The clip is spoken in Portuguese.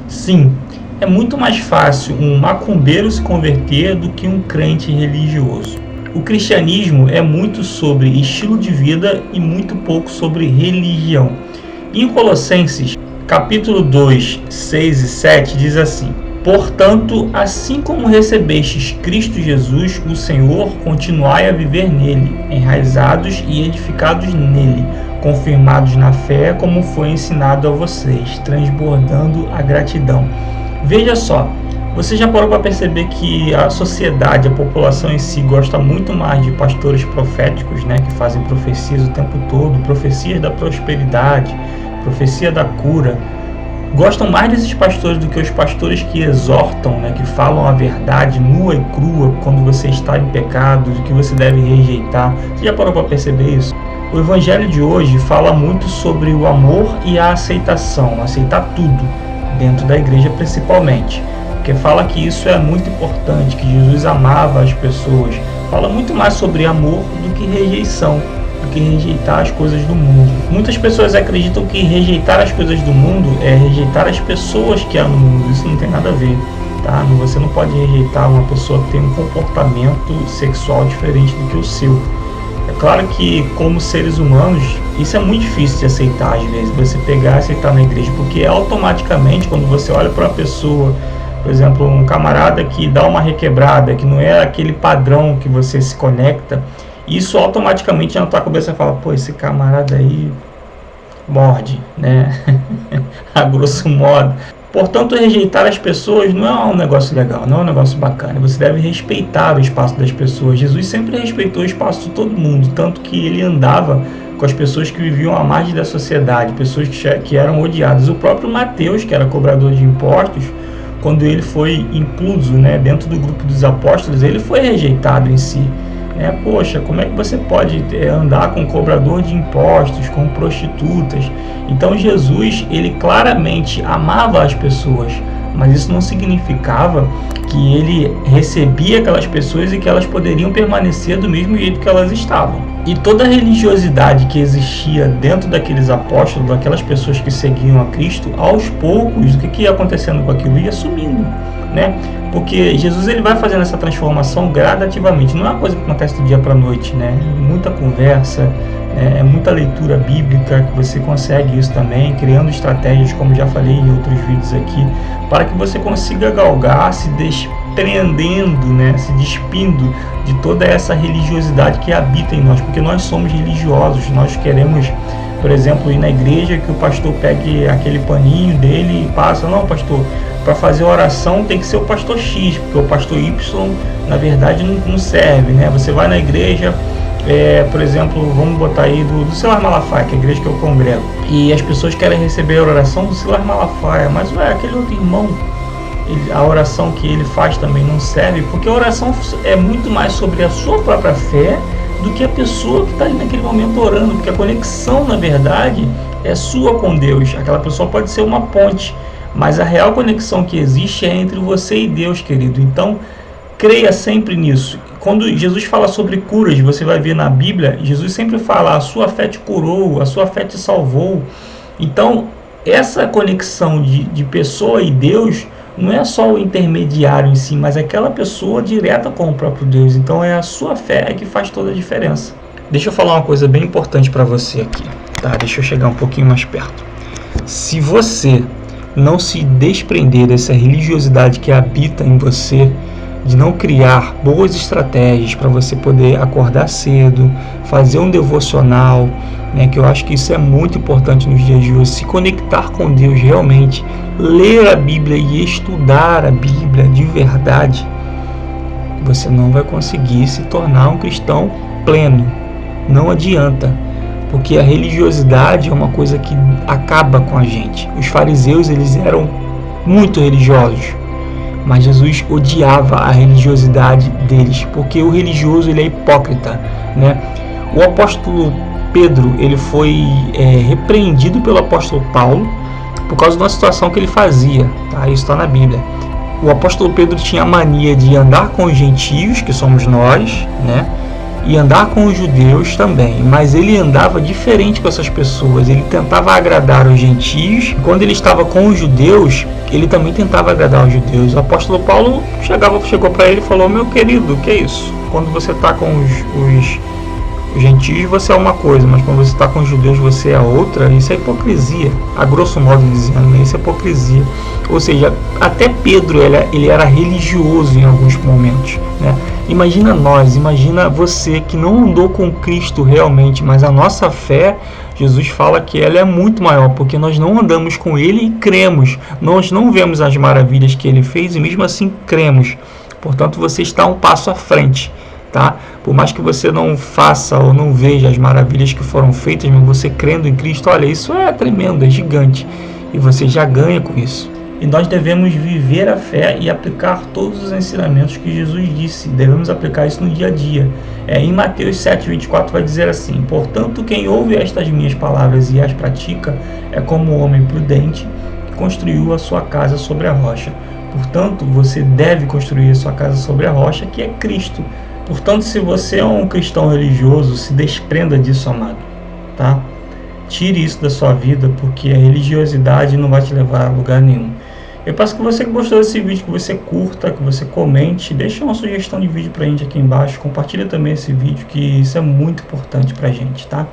Sim, é muito mais fácil um macumbeiro se converter do que um crente religioso. O cristianismo é muito sobre estilo de vida e muito pouco sobre religião. Em Colossenses, capítulo 2, 6 e 7, diz assim: Portanto, assim como recebestes Cristo Jesus, o Senhor, continuai a viver nele, enraizados e edificados nele, confirmados na fé, como foi ensinado a vocês, transbordando a gratidão. Veja só, você já parou para perceber que a sociedade, a população em si, gosta muito mais de pastores proféticos, né, que fazem profecias o tempo todo, profecias da prosperidade, profecia da cura. Gostam mais desses pastores do que os pastores que exortam, né, que falam a verdade nua e crua quando você está em pecado, do que você deve rejeitar. Você já parou para perceber isso? O evangelho de hoje fala muito sobre o amor e a aceitação, aceitar tudo, dentro da igreja principalmente. Porque fala que isso é muito importante, que Jesus amava as pessoas. Fala muito mais sobre amor do que rejeição, do que rejeitar as coisas do mundo. Muitas pessoas acreditam que rejeitar as coisas do mundo é rejeitar as pessoas que há no mundo. Isso não tem nada a ver, tá? Você não pode rejeitar uma pessoa que tem um comportamento sexual diferente do que o seu. É claro que, como seres humanos, isso é muito difícil de aceitar às vezes, você pegar e aceitar na igreja, porque automaticamente, quando você olha para uma pessoa, por exemplo, um camarada que dá uma requebrada, que não é aquele padrão que você se conecta, isso automaticamente na tua cabeça fala, pô, esse camarada aí morde, né? A grosso modo. Portanto, rejeitar as pessoas não é um negócio legal, não é um negócio bacana. Você deve respeitar o espaço das pessoas. Jesus sempre respeitou o espaço de todo mundo, tanto que ele andava com as pessoas que viviam à margem da sociedade, pessoas que eram odiadas. O próprio Mateus, que era cobrador de impostos, quando ele foi incluso, né, dentro do grupo dos apóstolos, ele foi rejeitado em si. Poxa, como é que você pode andar com cobrador de impostos, com prostitutas? Então Jesus, ele claramente amava as pessoas, mas isso não significava que ele recebia aquelas pessoas e que elas poderiam permanecer do mesmo jeito que elas estavam. E toda a religiosidade que existia dentro daqueles apóstolos, daquelas pessoas que seguiam a Cristo, aos poucos, o que ia acontecendo com aquilo? Ia sumindo, né? Porque Jesus, ele vai fazendo essa transformação gradativamente, não é uma coisa que acontece do dia para a noite, né? Muita conversa, é muita leitura bíblica, que você consegue isso também, criando estratégias, como já falei em outros vídeos aqui, para que você consiga galgar, se desprendendo, né? Se despindo de toda essa religiosidade que habita em nós, porque nós somos religiosos, nós queremos, por exemplo, ir na igreja, que o pastor pegue aquele paninho dele e passa, não, pastor, para fazer oração tem que ser o pastor X, porque o pastor Y, na verdade, não serve, né? Você vai na igreja, por exemplo, vamos botar aí do Silas Malafaia, que é a igreja que eu congrego, e as pessoas querem receber a oração do Silas Malafaia, mas aquele outro irmão, a oração que ele faz também não serve, porque a oração é muito mais sobre a sua própria fé do que a pessoa que está ali naquele momento orando, porque a conexão, na verdade, é sua com Deus. Aquela pessoa pode ser uma ponte, mas a real conexão que existe é entre você e Deus, querido. Então, creia sempre nisso. Quando Jesus fala sobre curas, você vai ver na Bíblia, Jesus sempre fala, a sua fé te curou, a sua fé te salvou. Então, essa conexão de pessoa e Deus não é só o intermediário em si, mas aquela pessoa direta com o próprio Deus. Então é a sua fé que faz toda a diferença. Deixa eu falar uma coisa bem importante para você aqui, tá? Deixa eu chegar um pouquinho mais perto. Se você não se desprender dessa religiosidade que habita em você, de não criar boas estratégias para você poder acordar cedo, fazer um devocional, né, que eu acho que isso é muito importante nos dias de hoje, se conectar com Deus realmente, ler a Bíblia e estudar a Bíblia de verdade, você não vai conseguir se tornar um cristão pleno. Não adianta, porque a religiosidade é uma coisa que acaba com a gente. Os fariseus, eles eram muito religiosos, mas Jesus odiava a religiosidade deles, porque o religioso, ele é hipócrita, né? O apóstolo Pedro, ele foi repreendido pelo apóstolo Paulo por causa de uma situação que ele fazia, tá? Isso está na Bíblia. O apóstolo Pedro tinha a mania de andar com os gentios, que somos nós, né? e andar com os judeus também, mas ele andava diferente com essas pessoas, ele tentava agradar os gentios. Quando ele estava com os judeus, ele também tentava agradar os judeus. O apóstolo Paulo chegou para ele e falou: meu querido, que é isso? Quando você está com os gentios você é uma coisa, mas quando você está com os judeus você é outra. Isso é hipocrisia, a grosso modo dizendo, né? Isso é hipocrisia. Ou seja, até Pedro ele era religioso em alguns momentos, né? Imagina você que não andou com Cristo realmente, mas a nossa fé, Jesus fala que ela é muito maior, porque nós não andamos com Ele e cremos. Nós não vemos as maravilhas que Ele fez e mesmo assim cremos. Portanto, você está um passo à frente, tá? Por mais que você não faça ou não veja as maravilhas que foram feitas, mas você crendo em Cristo, olha, isso é tremendo, é gigante. E você já ganha com isso. E nós devemos viver a fé e aplicar todos os ensinamentos que Jesus disse. Devemos aplicar isso no dia a dia. Em Mateus 7,24 vai dizer assim: portanto, quem ouve estas minhas palavras e as pratica é como um homem prudente que construiu a sua casa sobre a rocha. Portanto, você deve construir a sua casa sobre a rocha, que é Cristo. Portanto, se você é um cristão religioso, se desprenda disso, amado, tá? Tire isso da sua vida, porque a religiosidade não vai te levar a lugar nenhum. Eu peço que você que gostou desse vídeo, que você curta, que você comente, deixe uma sugestão de vídeo pra gente aqui embaixo, compartilha também esse vídeo, que isso é muito importante pra gente, tá?